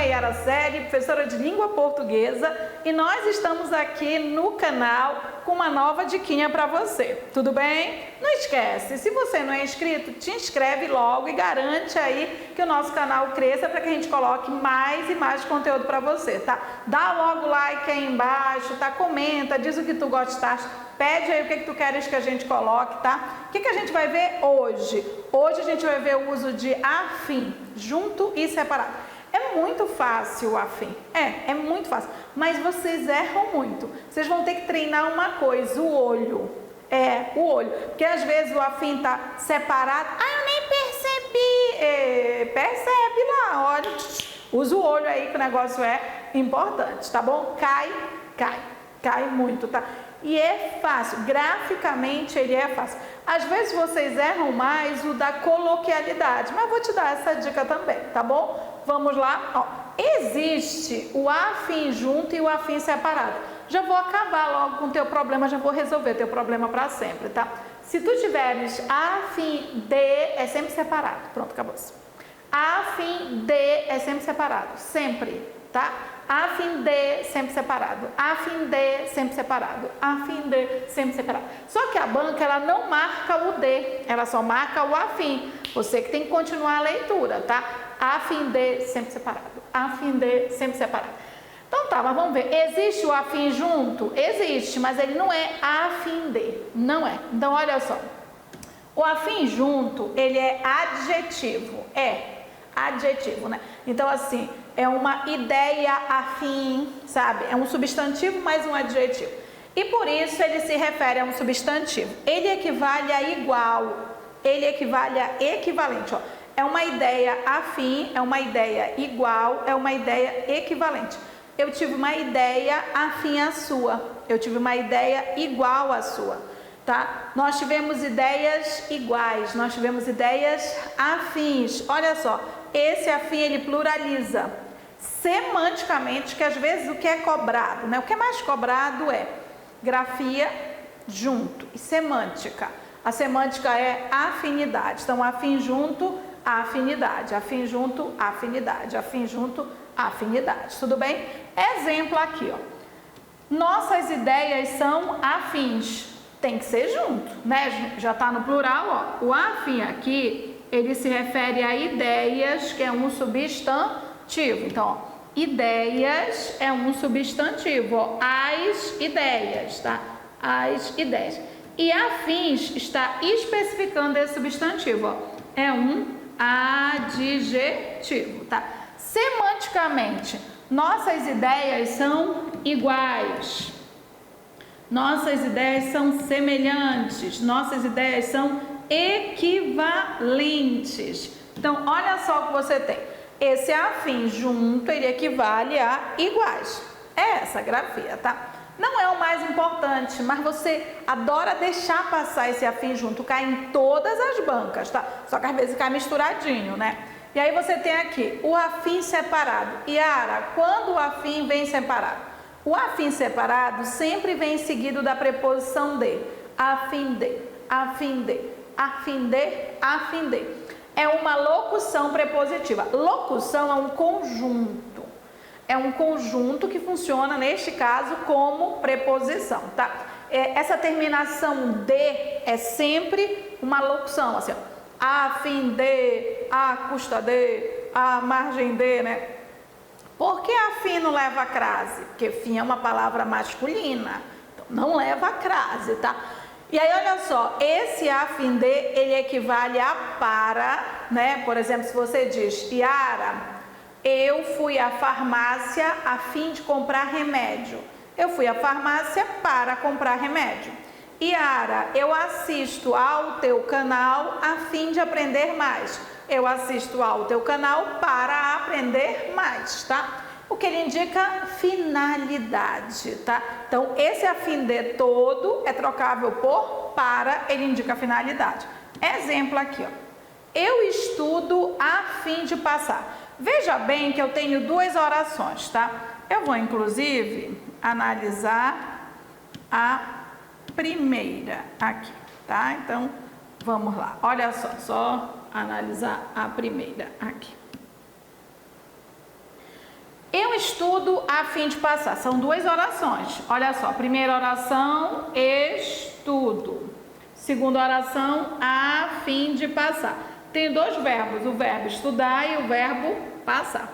Yara Selle, professora de língua portuguesa, e nós estamos aqui no canal com uma nova diquinha para você, tudo bem? Não esquece, se você não é inscrito, te inscreve logo e garante aí que o nosso canal cresça para que a gente coloque mais e mais conteúdo para você, tá? Dá logo like aí embaixo, tá? Comenta, diz o que tu gostaste, pede aí o que tu queres que a gente coloque, tá? O que a gente vai ver hoje? Hoje a gente vai ver o uso de afim, junto e separado. É muito fácil o afim, é muito fácil, mas vocês erram muito. Vocês vão ter que treinar uma coisa, o olho. O olho, porque às vezes o afim tá separado. Eu nem percebi. Percebe lá, olha. Usa o olho aí que o negócio é importante, tá bom? Cai muito, tá? E é fácil, graficamente ele é fácil. Às vezes vocês erram mais o da coloquialidade, mas vou te dar essa dica também, tá bom? Vamos lá, ó. Existe o afim junto e o afim separado. Já vou acabar logo com o teu problema, já vou resolver teu problema para sempre, tá? Se tu tiveres afim de, é sempre separado. Pronto, acabou. Afim de é sempre separado, sempre, tá? Afim de, sempre separado. Afim de, sempre separado. Afim de, sempre separado. Só que a banca, ela não marca o de, ela só marca o afim. Você que tem que continuar a leitura, tá? Afim de, sempre separado. Afim de, sempre separado. Então tá, mas vamos ver. Existe o afim junto? Existe, mas ele não é afim de. Não é. Então, olha só. O afim junto, ele é adjetivo. Adjetivo, né? Então, assim, é uma ideia afim, sabe? É um substantivo mais um adjetivo. E por isso ele se refere a um substantivo. Ele equivale a igual. Ele equivale a equivalente, ó. É uma ideia afim, é uma ideia igual, é uma ideia equivalente. Eu tive uma ideia afim à sua. Eu tive uma ideia igual à sua, tá? Nós tivemos ideias iguais, nós tivemos ideias afins. Olha só, esse afim ele pluraliza semanticamente, que às vezes o que é cobrado, né? O que é mais cobrado é grafia junto e semântica. A semântica é afinidade. Então, afim junto, afinidade. Afim junto, afinidade. Afim junto, afinidade. Tudo bem? Exemplo aqui, ó. Nossas ideias são afins. Tem que ser junto, né? Já está no plural, ó. O afim aqui, ele se refere a ideias, que é um substantivo. Então, ó, ideias é um substantivo, ó. As ideias, tá? As ideias. E afins está especificando esse substantivo, ó. É um adjetivo, tá? Semanticamente, nossas ideias são iguais. Nossas ideias são semelhantes. Nossas ideias são equivalentes. Então, olha só o que você tem. Esse afim junto, ele equivale a iguais. É essa a grafia, tá? Não é o mais importante, mas você adora deixar passar esse afim junto, cai em todas as bancas, tá? Só que às vezes cai misturadinho, né? E aí você tem aqui o afim separado. Yara, quando o afim vem separado? O afim separado sempre vem seguido da preposição de. Afim de, afim de, afim de, afim de. É uma locução prepositiva. Locução é um conjunto. É um conjunto que funciona, neste caso, como preposição, tá? Essa terminação de é sempre uma locução, assim, ó. A fim de, a custa de, a margem de, né? Por que a fim não leva a crase? Porque fim é uma palavra masculina, então não leva a crase, tá? E aí, olha só, esse a fim de, ele equivale a para, né? Por exemplo, se você diz, Yara, eu fui à farmácia a fim de comprar remédio. Eu fui à farmácia para comprar remédio. Yara, eu assisto ao teu canal a fim de aprender mais. Eu assisto ao teu canal para aprender mais, tá? O que ele indica? Finalidade, tá? Então, esse a fim de todo é trocável por para, ele indica finalidade. Exemplo aqui, ó. Eu estudo a fim de passar. Veja bem que eu tenho duas orações, tá? Eu vou, inclusive, analisar a primeira aqui, tá? Então, vamos lá. Olha só analisar a primeira aqui. estudo a fim de passar. São duas orações. Olha só, primeira oração, estudo. Segunda oração, a fim de passar. Tem dois verbos, o verbo estudar e o verbo passar.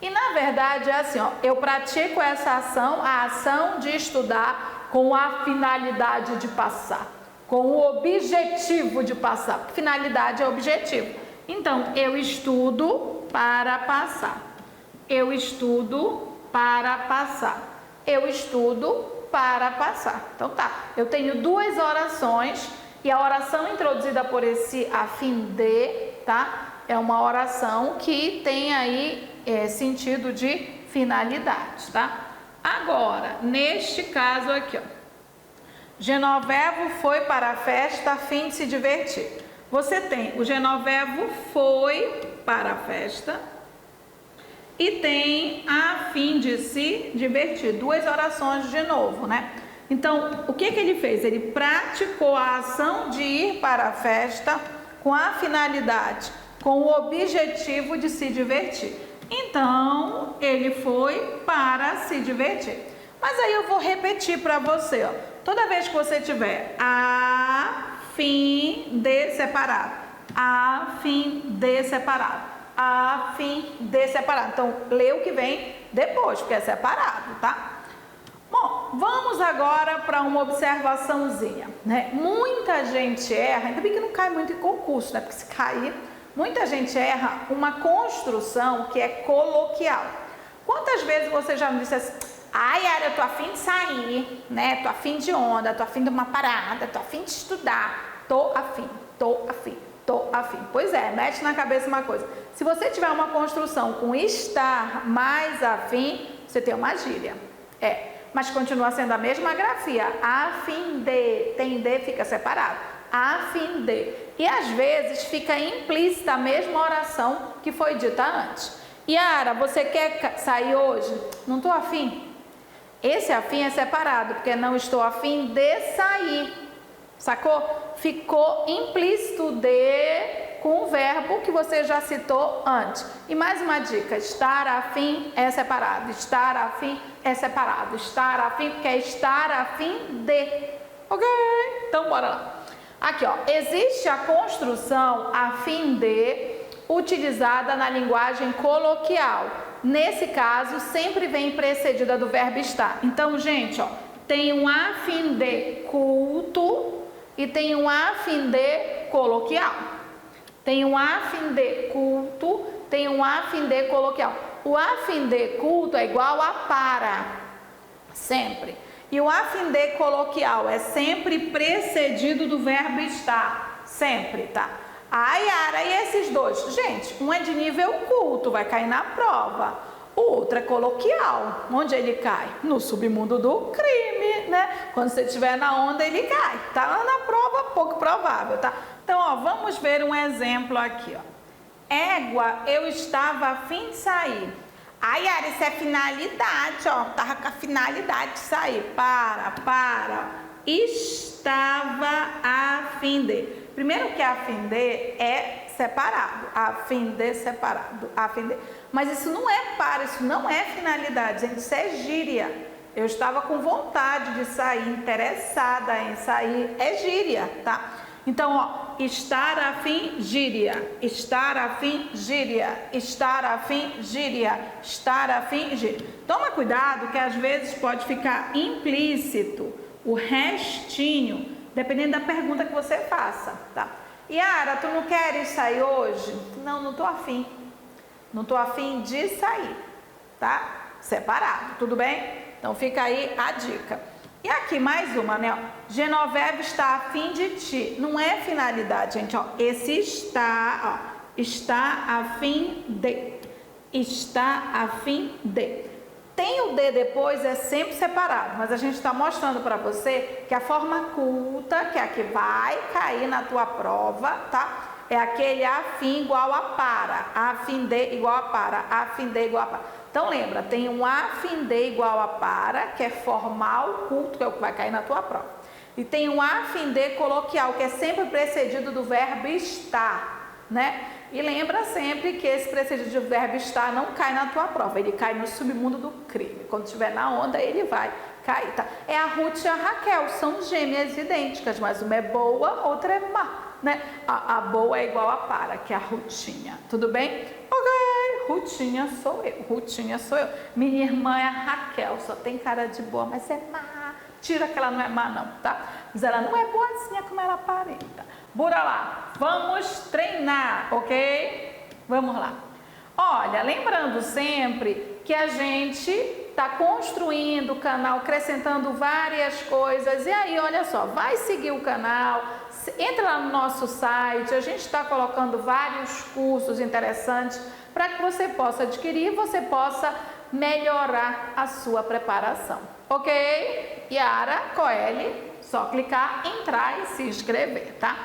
E na verdade é assim, ó, eu pratico essa ação, a ação de estudar com a finalidade de passar, com o objetivo de passar. Finalidade é objetivo. Então, eu estudo para passar. Eu estudo para passar. Eu estudo para passar. Então tá, eu tenho duas orações e a oração introduzida por esse a fim de, tá? É uma oração que tem aí sentido de finalidade, tá? Agora, neste caso aqui, ó, Genovevo foi para a festa a fim de se divertir. Você tem o Genovevo foi para a festa e tem a fim de se divertir. Duas orações de novo, né? Então, o que ele fez? Ele praticou a ação de ir para a festa com a finalidade, com o objetivo de se divertir. Então, ele foi para se divertir. Mas aí eu vou repetir para você, ó. Toda vez que você tiver a fim de separado, a fim de separado, a fim de separado. Então, lê o que vem depois, porque é separado, tá? Bom, vamos agora para uma observaçãozinha, né? Muita gente erra, ainda bem que não cai muito em concurso, né? Porque se cair, muita gente erra uma construção que é coloquial. Quantas vezes você já me disse assim, ai, Yara, eu tô afim de sair, né? Tô afim de onda, tô afim de uma parada, tô afim de estudar, tô afim, tô afim, tô afim. Pois é, mete na cabeça uma coisa. Se você tiver uma construção com estar mais afim, você tem uma gíria. Mas continua sendo a mesma grafia. A fim de, tem de, fica separado. A fim de. E às vezes fica implícita a mesma oração que foi dita antes. Yara, você quer sair hoje? Não estou afim. Esse afim é separado, porque não estou afim de sair. Sacou? Ficou implícito de com o verbo que você já citou antes. E mais uma dica, estar afim é separado, estar afim é separado, estar afim porque é estar afim de. Ok? Então bora lá. Aqui, ó, existe a construção a fim de utilizada na linguagem coloquial. Nesse caso, sempre vem precedida do verbo estar. Então, gente, ó, tem um a fim de culto e tem um a fim de coloquial. Tem um a fim de culto, tem um a fim de coloquial. O a fim de culto é igual a para, sempre. E o a fim de coloquial é sempre precedido do verbo estar, sempre, tá? A Yara e esses dois, gente, um é de nível culto, vai cair na prova. O outro é coloquial, onde ele cai? No submundo do crime, né? Quando você estiver na onda, ele cai. Tá lá na prova, pouco provável, tá? Então, ó, vamos ver um exemplo aqui, ó. Égua, eu estava a fim de sair. Ai, Yara, isso é finalidade, ó. Tava com a finalidade de sair. Para. Estava a fim de. Primeiro que a fim de é separado. A fim de separado. A fim de. Mas isso não é para, isso não é finalidade, gente. Isso é gíria. Eu estava com vontade de sair, interessada em sair. É gíria, tá? Então, ó, estar afim, gíria, estar afim, gíria, estar afim, gíria, estar afim, gíria. Toma cuidado que às vezes pode ficar implícito o restinho, dependendo da pergunta que você faça, tá? Yara, tu não queres sair hoje? Não, não tô afim. Não tô afim de sair, tá? Separado, tudo bem? Então fica aí a dica. E aqui mais uma, né? Genovevo está afim de ti. Não é finalidade, gente, ó. Esse está, ó. Está afim de. Está afim de. Tem o de depois, é sempre separado. Mas a gente está mostrando para você que a forma culta, que é a que vai cair na tua prova, tá? É aquele afim igual a para. Afim de igual a para. Afim de igual a para. Então lembra, tem um a fim de igual a para, que é formal, culto, que é o que vai cair na tua prova. E tem um a fim de coloquial, que é sempre precedido do verbo estar. né? E lembra sempre que esse precedente de verbo estar não cai na tua prova, ele cai no submundo do crime. Quando estiver na onda, ele vai cair, tá? É a Ruth e a Raquel, são gêmeas idênticas, mas uma é boa, outra é má, né? A boa é igual a para, que é a Rutinha, tudo bem? Ok, Rutinha sou eu, Rutinha sou eu. Minha irmã é a Raquel, só tem cara de boa, mas é má. Tira que ela não é má não, tá? Mas ela não é boazinha como ela aparenta. Bora lá, vamos treinar, ok? Vamos lá. Olha, lembrando sempre que a gente está construindo o canal, acrescentando várias coisas. E aí, olha só, vai seguir o canal, entra lá no nosso site, a gente está colocando vários cursos interessantes para que você possa adquirir e você possa melhorar a sua preparação, ok? Yara Coeli, só clicar, entrar e se inscrever, tá?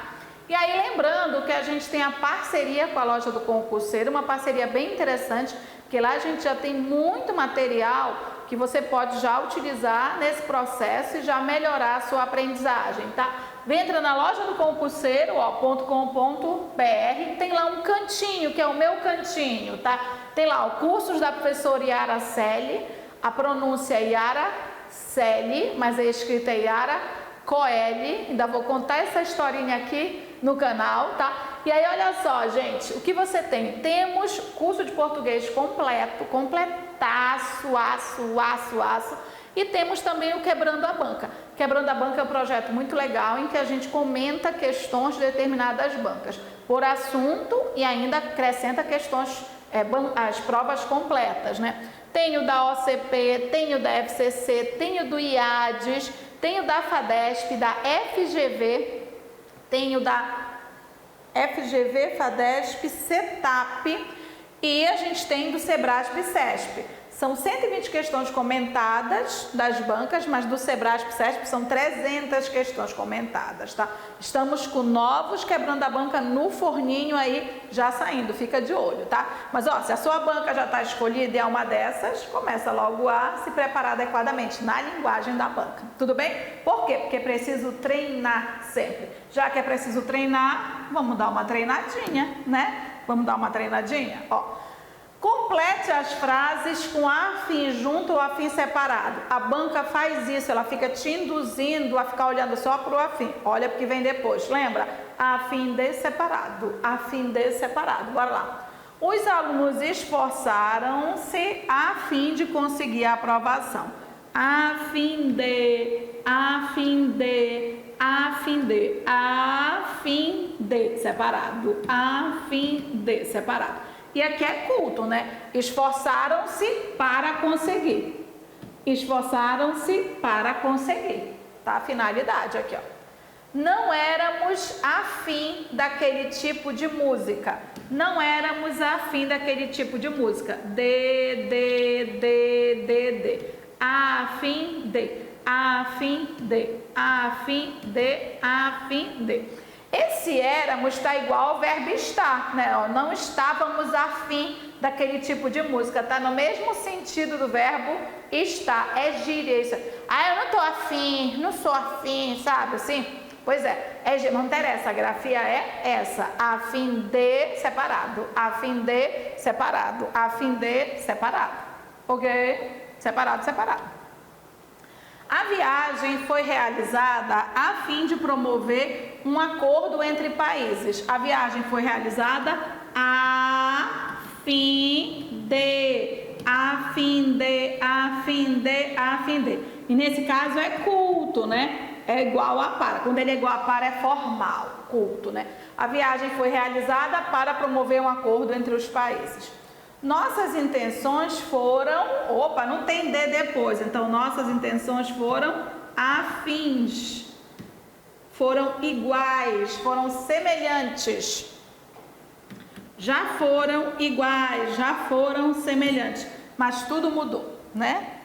E aí lembrando que a gente tem a parceria com a loja do concurseiro, uma parceria bem interessante, porque lá a gente já tem muito material que você pode já utilizar nesse processo e já melhorar a sua aprendizagem, tá? Entra na loja do concurseiro, .com.br, tem lá um cantinho, que é o meu cantinho, tá? Tem lá o cursos da professora Yara Celi, a pronúncia é Yara Celi, mas a escrita é Yara Coeli. Ainda vou contar essa historinha aqui no canal, tá? E aí, olha só, gente, o que você tem? Temos curso de português completo, completaço, aço. E temos também o Quebrando a Banca. Quebrando a Banca é um projeto muito legal em que a gente comenta questões de determinadas bancas por assunto e ainda acrescenta questões, as provas completas, né? Tenho da OCP, tenho da FCC, tenho do IADES, tenho da FADESP, da FGV, tenho da FGV, FADESP, CETAP e a gente tem do SEBRASP e CESP. São 120 questões comentadas das bancas, mas do SEBRASP e CESP são 300 questões comentadas, tá? Estamos com novos Quebrando a Banca no forninho aí, já saindo, fica de olho, tá? Mas, ó, se a sua banca já está escolhida e é uma dessas, começa logo a se preparar adequadamente na linguagem da banca, tudo bem? Por quê? Porque é preciso treinar sempre. Já que é preciso treinar, vamos dar uma treinadinha, né? Vamos dar uma treinadinha, ó. Complete as frases com afim junto ou afim separado. A banca faz isso, ela fica te induzindo a ficar olhando só para o afim. Olha porque vem depois, lembra? Afim de separado, afim de separado. Bora lá. Os alunos esforçaram-se a fim de conseguir a aprovação. Afim de, afim de, afim de, afim de separado, afim de separado. E aqui é culto, né? Esforçaram-se para conseguir. Esforçaram-se para conseguir. Tá? A finalidade aqui, ó. Não éramos afim daquele tipo de música. Não éramos afim daquele tipo de música. De. Afim de. Afim de. Afim de. Afim de. Esse éramos está igual ao verbo estar, né? Ó, não estávamos afim daquele tipo de música, tá no mesmo sentido do verbo estar, é gíria isso. Ah, eu não tô afim, não sou afim, sabe assim? Pois é gíria, não interessa, a grafia é essa, afim de separado, afim de separado, afim de separado, ok? Separado. A viagem foi realizada a fim de promover um acordo entre países. A viagem foi realizada a fim de. E nesse caso é culto, né? É igual a para. Quando ele é igual a para é formal, culto, né? A viagem foi realizada para promover um acordo entre os países. Nossas intenções foram, não tem D depois, então nossas intenções foram afins, foram iguais, foram semelhantes, já foram iguais, já foram semelhantes, mas tudo mudou, né?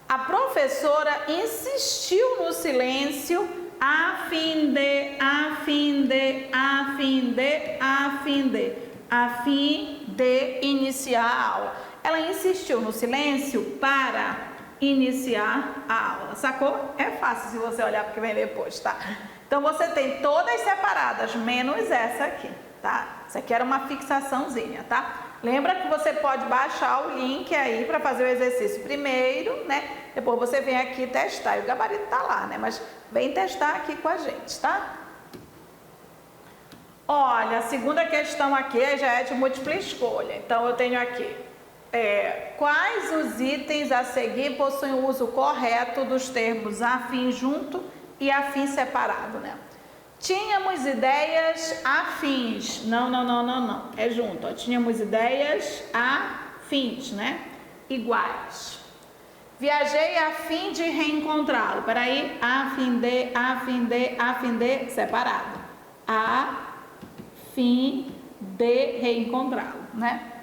A professora insistiu no silêncio a fim de iniciar a aula. Ela insistiu no silêncio para iniciar a aula, sacou? É fácil se você olhar porque vem depois, tá? Então, você tem todas separadas, menos essa aqui, tá? Essa aqui era uma fixaçãozinha, tá? Lembra que você pode baixar o link aí para fazer o exercício primeiro, né? Depois você vem aqui testar, e o gabarito tá lá, né? Mas vem testar aqui com a gente, tá? Olha, a segunda questão aqui já é de múltipla escolha. Então, eu tenho aqui, quais os itens a seguir possuem o uso correto dos termos afim junto e afim separado, né? Tínhamos ideias afins. Não. É junto, ó. Tínhamos ideias afins, né? Iguais. Viajei a fim de reencontrá-lo. Peraí. A fim de, separado. A fim de reencontrá-lo, né?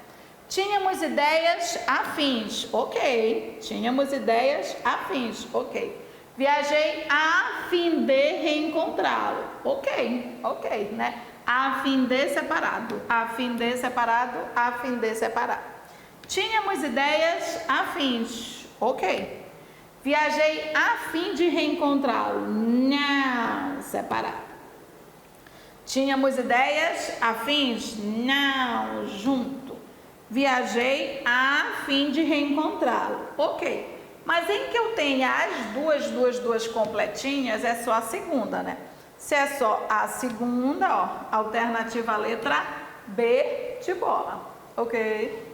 Tínhamos ideias afins. Ok. Tínhamos ideias afins. Ok. Viajei a fim de reencontrá-lo. Ok, né? A fim de separado. A fim de separado. A fim de separado. Tínhamos ideias afins. Ok. Viajei a fim de reencontrá-lo. Não, separado. Tínhamos ideias afins? Não, junto. Viajei a fim de reencontrá-lo. Ok. Mas em que eu tenha as duas completinhas, é só a segunda, né? Se é só a segunda, ó, alternativa letra B de bola, ok?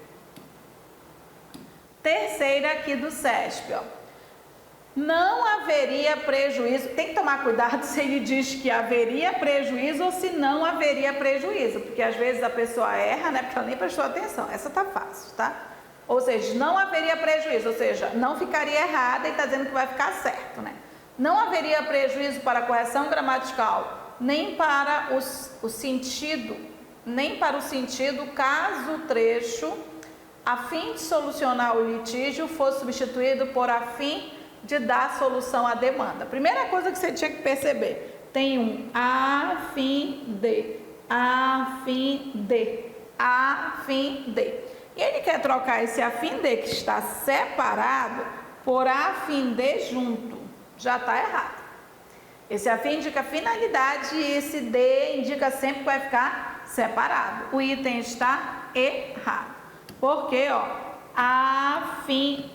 Terceira aqui do SESP, ó. Não haveria prejuízo, tem que tomar cuidado se ele diz que haveria prejuízo ou se não haveria prejuízo, porque às vezes a pessoa erra, né? Porque ela nem prestou atenção, essa tá fácil, tá? Ou seja, não haveria prejuízo, ou seja, não ficaria errada e está dizendo que vai ficar certo, né? Não haveria prejuízo para a correção gramatical, nem para o sentido, caso o trecho, a fim de solucionar o litígio, fosse substituído por a fim de dar solução à demanda. Primeira coisa que você tinha que perceber, tem um a fim de. E ele quer trocar esse a fim de que está separado por a fim de junto. Já está errado. Esse a fim indica finalidade e esse de indica sempre que vai ficar separado. O item está errado. Porque, ó, a fim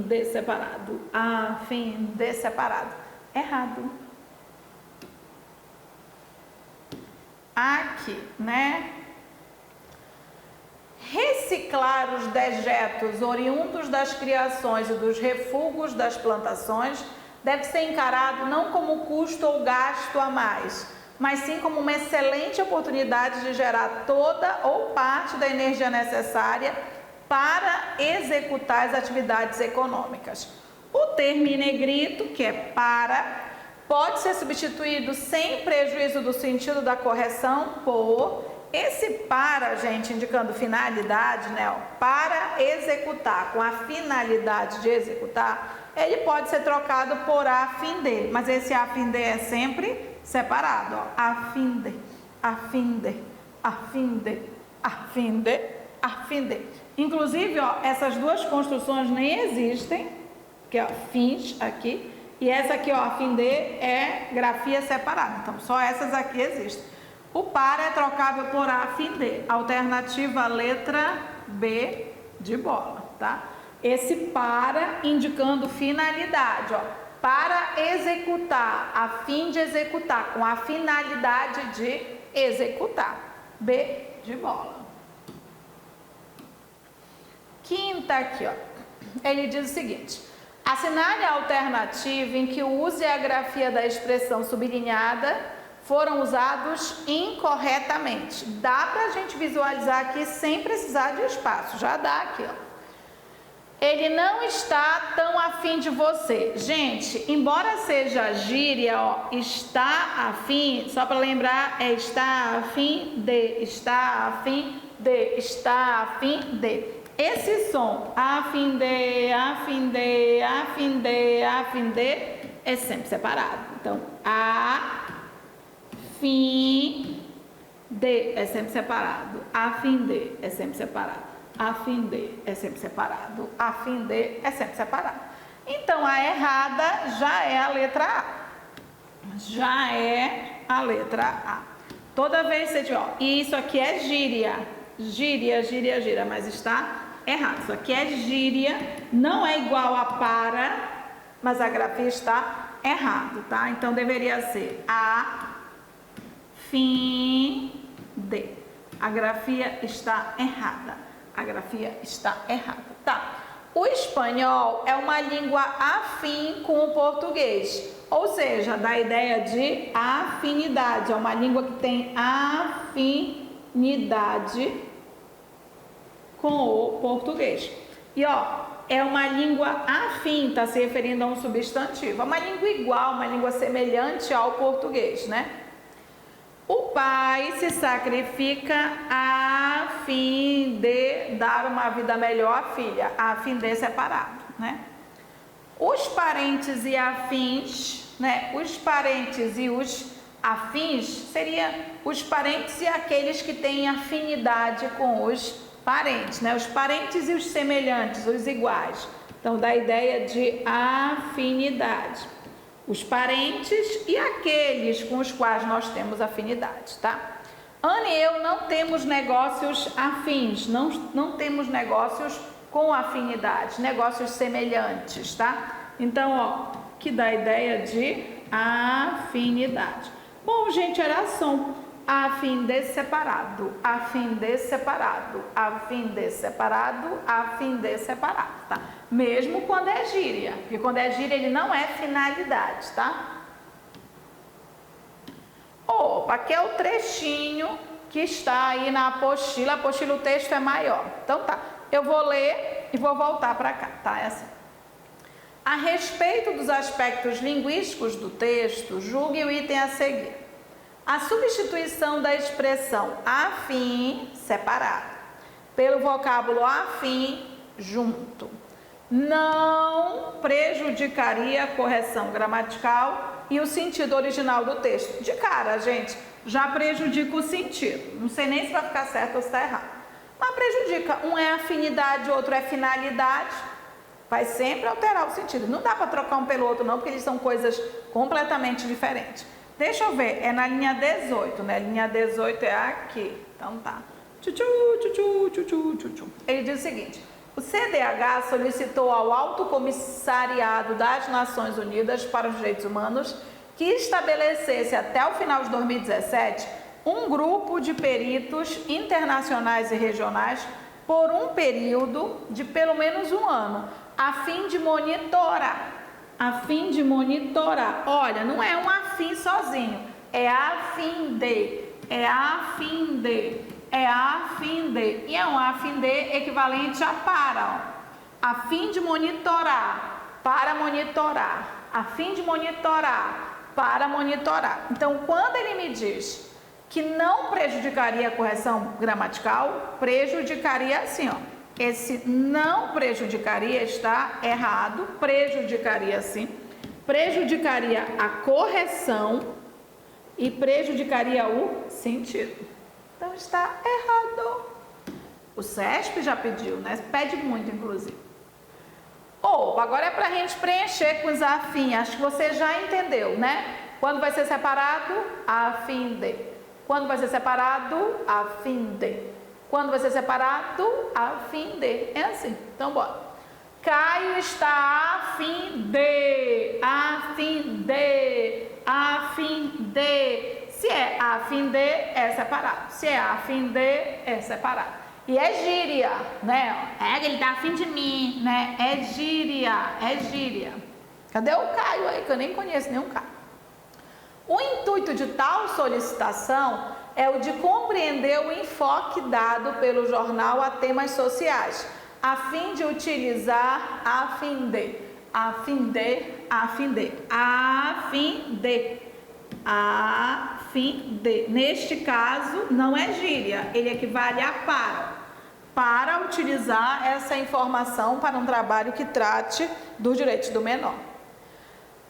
de separado. A fim de separado. Errado. Aqui, né? Reciclar os dejetos oriundos das criações e dos refugos das plantações deve ser encarado não como custo ou gasto a mais, mas sim como uma excelente oportunidade de gerar toda ou parte da energia necessária para executar as atividades econômicas. O termo em negrito, que é para, pode ser substituído sem prejuízo do sentido da correção por esse para, gente, indicando finalidade, né? Para executar, com a finalidade de executar, ele pode ser trocado por a fim de, mas esse a fim de é sempre separado, ó. A fim de. Inclusive, ó, essas duas construções nem existem, que é ó, fins aqui, e essa aqui, ó, a fim de é grafia separada. Então, só essas aqui existem. O para é trocável por a fim de. Alternativa letra B de bola, tá? Esse para indicando finalidade, ó. Para executar, a fim de executar, com a finalidade de executar. B de bola. Quinta aqui, ó. Ele diz o seguinte: assinale a alternativa em que o uso e a grafia da expressão sublinhada foram usados incorretamente. Dá pra gente visualizar aqui sem precisar de espaço, já dá aqui, ó. Ele não está tão afim de você. Gente, embora seja gíria, ó, está afim, só para lembrar, é está afim de, Esse som, a fim de, é sempre separado. Então, a fim de é sempre separado, a fim de é sempre separado, a fim de é sempre separado, a fim de é sempre separado. Então, a errada já é a letra A. Já é a letra A. Toda vez que você tiver, ó, e isso aqui é gíria, gíria, mas está errado. Isso aqui é gíria, não é igual a para, mas a grafia está errado, tá? Então, deveria ser a fim de. A grafia está errada. A grafia está errada, tá? O espanhol é uma língua afim com o português, ou seja, dá a ideia de afinidade. É uma língua que tem afinidade com o português. E ó, é uma língua afim, está se referindo a um substantivo. É uma língua igual, uma língua semelhante ao português, né? O pai se sacrifica a fim de dar uma vida melhor à filha, a fim de separado, né? Os parentes e afins, né? Os parentes e os afins seria os parentes e aqueles que têm afinidade com os parentes, né? Os parentes e os semelhantes, os iguais. Então, dá a ideia de afinidade. Os parentes e aqueles com os quais nós temos afinidade, tá? Ana e eu não temos negócios afins, não temos negócios com afinidade, negócios semelhantes, tá? Então, ó, que dá a ideia de afinidade. Bom, gente, era som. A fim de separado, a fim de separado, a fim de separado, a fim de separado, tá? Mesmo quando é gíria, porque quando é gíria ele não é finalidade, tá? Opa, aqui é o trechinho que está aí na apostila. A apostila, o texto é maior. Então tá, eu vou ler e vou voltar para cá, tá? É assim. A respeito dos aspectos linguísticos do texto, julgue o item a seguir. A substituição da expressão afim, separado, pelo vocábulo afim, junto, não prejudicaria a correção gramatical e o sentido original do texto. De cara, gente, já prejudica o sentido. Não sei nem se vai ficar certo ou se está errado. Mas prejudica. Um é afinidade, outro é finalidade. Vai sempre alterar o sentido. Não dá para trocar um pelo outro não, porque eles são coisas completamente diferentes. Deixa eu ver, é na linha 18, né? Linha 18 é aqui. Então tá. Ele diz o seguinte: o CDH solicitou ao Alto Comissariado das Nações Unidas para os Direitos Humanos que estabelecesse até o final de 2017 um grupo de peritos internacionais e regionais por um período de pelo menos um ano, a fim de monitorar. Olha, não é um afim sozinho, é a fim de, E é um a fim de equivalente a para, ó. A fim de monitorar, para monitorar, a fim de monitorar, para monitorar. Então, quando ele me diz que não prejudicaria a correção gramatical, prejudicaria assim, ó. Esse não prejudicaria está errado, prejudicaria sim, prejudicaria a correção e prejudicaria o sentido. Então está errado. O CESP já pediu, né? Pede muito, inclusive. Ou, agora é para a gente preencher com os afim, acho que você já entendeu, né? Quando vai ser separado? A fim de. Quando vai ser separado? A fim de. Quando vai ser separado? A fim de. É assim. Então, bora. Caio está a fim de. A fim de. A fim de. Se é a fim de, é separado. Se é a fim de, é separado. E é gíria, né? É, ele tá a fim de mim, né? É gíria, é gíria. Cadê o Caio aí? Que eu nem conheço nenhum Caio. O intuito de tal solicitação é o de compreender o enfoque dado pelo jornal a temas sociais, a fim de utilizar a fim de, a fim de, a fim de, a fim de, a fim de. Neste caso, não é gíria, ele equivale a para utilizar essa informação para um trabalho que trate dos direitos do menor.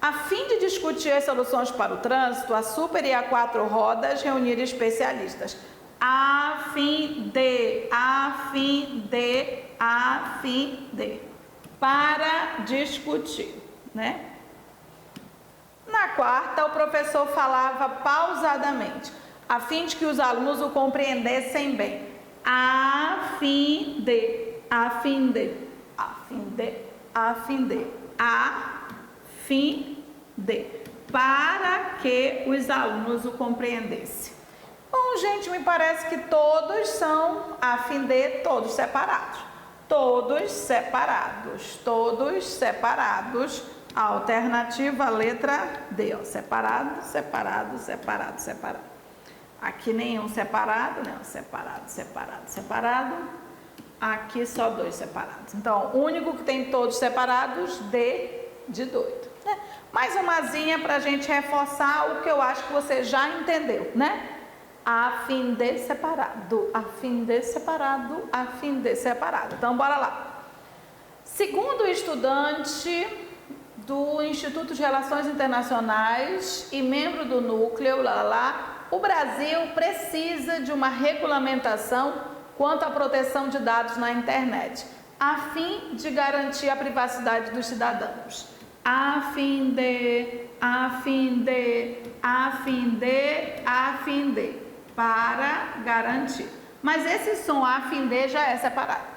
A fim de discutir as soluções para o trânsito, a Super e a Quatro Rodas reuniram especialistas. A fim de, para discutir, né? Na quarta, o professor falava pausadamente, a fim de que os alunos o compreendessem bem. A fim de, para que os alunos o compreendessem. Bom, gente, me parece que todos são a fim de, todos separados. Todos separados. Alternativa letra D, ó, separado. Aqui nenhum separado, né? Separado. Aqui só dois separados. Então, o único que tem todos separados, D de doido. Né? Mais umazinha para a gente reforçar o que eu acho que você já entendeu, né? A fim de separado. Então, bora lá. Segundo o estudante do Instituto de Relações Internacionais e membro do núcleo, o Brasil precisa de uma regulamentação quanto à proteção de dados na internet, a fim de garantir a privacidade dos cidadãos. A fim de, para garantir. Mas esse som a fim de já é separado.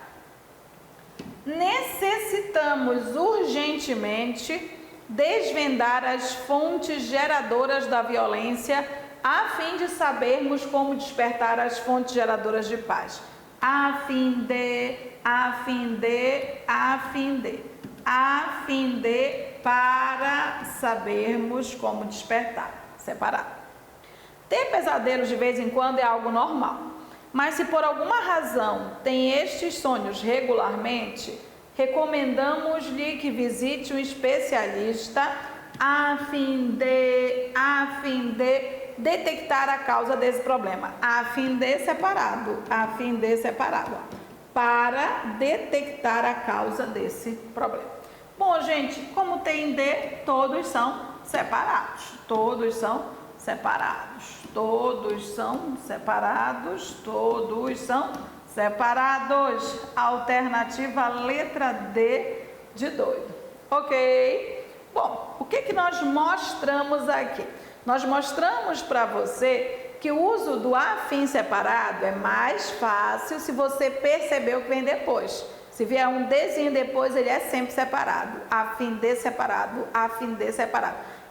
Necessitamos urgentemente desvendar as fontes geradoras da violência a fim de sabermos como despertar as fontes geradoras de paz. A fim de, para sabermos como despertar. Separado. Ter pesadelos de vez em quando é algo normal. Mas se por alguma razão tem estes sonhos regularmente, recomendamos-lhe que visite um especialista a fim de detectar a causa desse problema. A fim de separado. Para detectar a causa desse problema. Bom, gente, como tem D, todos são separados. Alternativa letra D de doido. Ok? Bom, o que nós mostramos aqui? Nós mostramos para você que o uso do afim separado é mais fácil se você perceber o que vem depois. Se vier um Dzinho depois, ele é sempre separado. Afim de separado.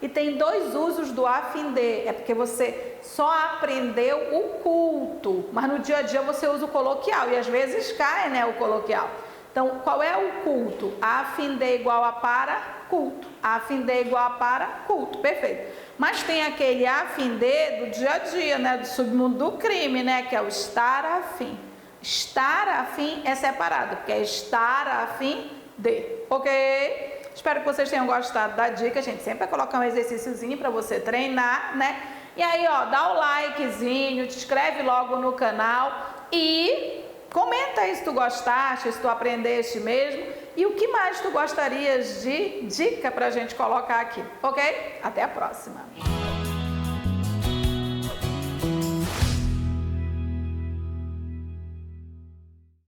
E tem dois usos do a fim de, é porque você só aprendeu o culto, mas no dia a dia você usa o coloquial, e às vezes cai, né, o coloquial. Então, qual é o culto? A fim de igual a para culto. A fim de igual a para culto, perfeito. Mas tem aquele a fim de do dia a dia, né, do submundo do crime, né, que é o estar afim. Estar afim é separado, porque é estar afim de, ok? Espero que vocês tenham gostado da dica. A gente sempre vai colocar um exercíciozinho para você treinar, né? E aí, ó, dá o likezinho, te inscreve logo no canal e comenta aí se tu gostaste, se tu aprendeste mesmo e o que mais tu gostarias de dica pra gente colocar aqui, ok? Até a próxima!